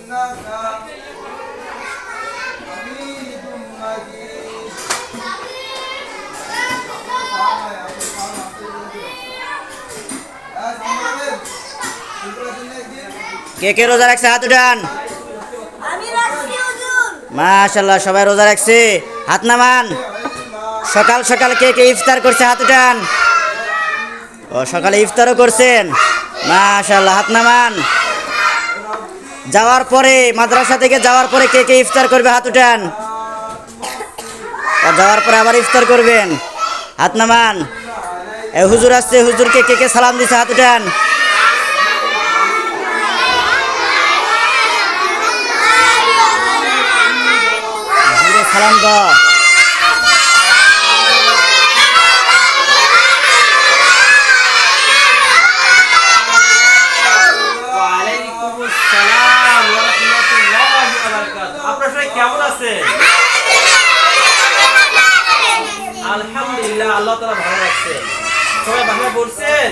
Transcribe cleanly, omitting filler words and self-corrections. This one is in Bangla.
কে কে রোজা রাখছে হাত উঠান। মাশাআল্লাহ সবাই রোজা রাখছে, হাত নামান। সকাল সকাল কে কে ইফতার করছে হাত উঠান। ও সকালে ইফতারও করছেন, মাশাআল্লাহ হাত নামান। যাওয়ার পরে মাদ্রাসা থেকে যাওয়ার পরে কে কে ইফতার করবে হাত উঠান। আর যাওয়ার পরে আবার ইফতার করবেন, হাত নামান। এ হুজুর আসছে, হুজুরকে কে কে সালাম দিছে হাত উঠান। সালাম দাও। কেমন আছে? আলহামদুলিল্লাহ, আল্লাহ তাআলা ভালো রাখছে। সবাই ভালো পড়ছেন?